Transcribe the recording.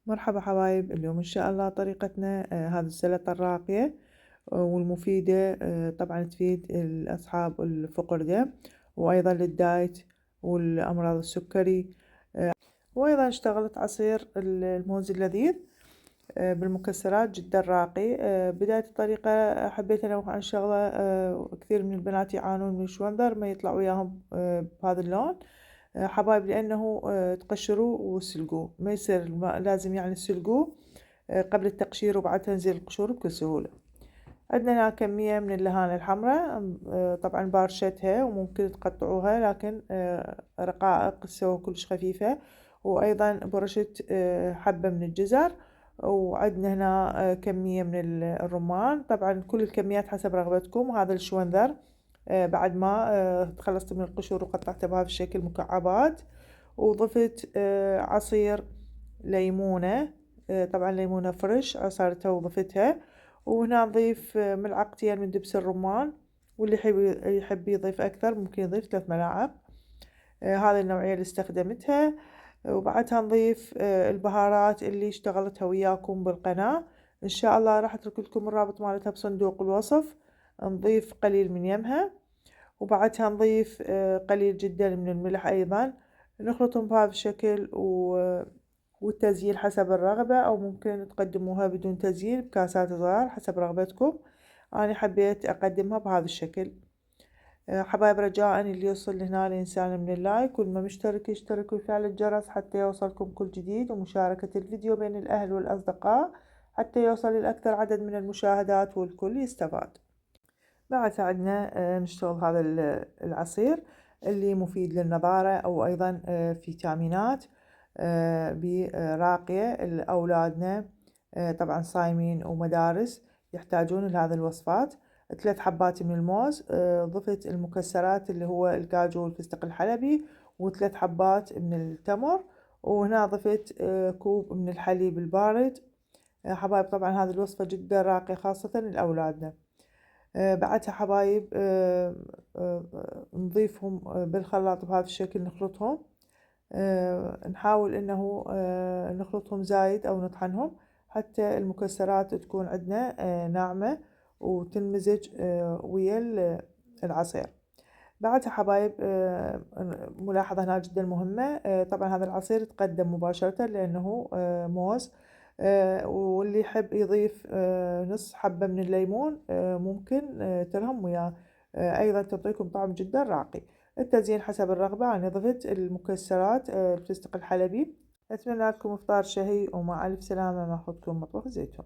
مرحبا حبايب، اليوم إن شاء الله طريقتنا هذه السلطة الراقية والمفيدة. طبعا تفيد أصحاب الفقر وأيضا للدايت والأمراض السكري. وأيضا اشتغلت عصير الموز اللذيذ بالمكسرات جدا راقي. بداية الطريقة حبيت أنوه عن شغلة. كثير من البنات يعانون من الشوندر، ما يطلع وياهم بهذا اللون. حبايب، لأنه تقشروه وتسلقوه ما يصير الماء، لازم يعني تسلقوه قبل التقشير وبعد تنزيل القشور بكل سهولة. عندنا هنا كمية من اللهانة الحمراء، طبعا بارشتها وممكن تقطعوها، لكن رقائق تسوى كلش خفيفة. وأيضا برشة حبة من الجزر. وعندنا هنا كمية من الرمان، طبعا كل الكميات حسب رغبتكم. وهذا الشوندر بعد ما تخلصت من القشور وقطعته بهذا الشكل مكعبات. وضفت عصير ليمونة، طبعا ليمونة فريش عصرتها وضفتها. وهنا نضيف ملعقتين من دبس الرمان، واللي يحب يضيف أكثر ممكن يضيف 3 ملاعق. هذه النوعية اللي استخدمتها. وبعدها نضيف البهارات اللي اشتغلتها وياكم بالقناة. إن شاء الله راح أترك لكم الرابط مالتها بصندوق الوصف. نضيف قليل من يمها، وبعدها نضيف قليل جدا من الملح أيضا. نخلطهم بهذا الشكل والتزيين حسب الرغبة، أو ممكن تقدموها بدون تزيين بكاسات صغار حسب رغبتكم. أنا حبيت أقدمها بهذا الشكل. حبايب، رجاء اللي يوصل لهنا الإنسان من اللايك، واللي ما مشترك يشترك ويفعل الجرس حتى يوصلكم كل جديد، ومشاركة الفيديو بين الأهل والأصدقاء حتى يوصل لأكثر عدد من المشاهدات والكل يستفاد. بعد عندنا نشتغل هذا العصير اللي مفيد للنضارة، أو أيضا فيتامينات براقية لأولادنا. طبعا صايمين ومدارس يحتاجون لهذه الوصفات. 3 حبات من الموز، ضفت المكسرات اللي هو الكاجو والفستق الحلبي، و3 حبات من التمر. وهنا ضفت كوب من الحليب البارد. حبايب، طبعا هذه الوصفة جدا راقية خاصة لأولادنا. بعدها حبايب نضيفهم بالخلاط بهذا الشكل، نخلطهم. نحاول انه نخلطهم زايد او نطحنهم حتى المكسرات تكون عندنا ناعمة وتنمزج ويا العصير. بعدها حبايب ملاحظة هنا جدا مهمة. طبعا هذا العصير يتقدم مباشرة لأنه موز. واللي يحب يضيف نص حبة من الليمون ممكن ترهم وياه. أيضا تعطيكم طعم جدا راقي. التزيين حسب الرغبة. أنا ضفت المكسرات الفستق الحلبي. أتمنى لكم إفطار شهي، ومع ألف سلامة، ما أخذكم مطبخ زيتون.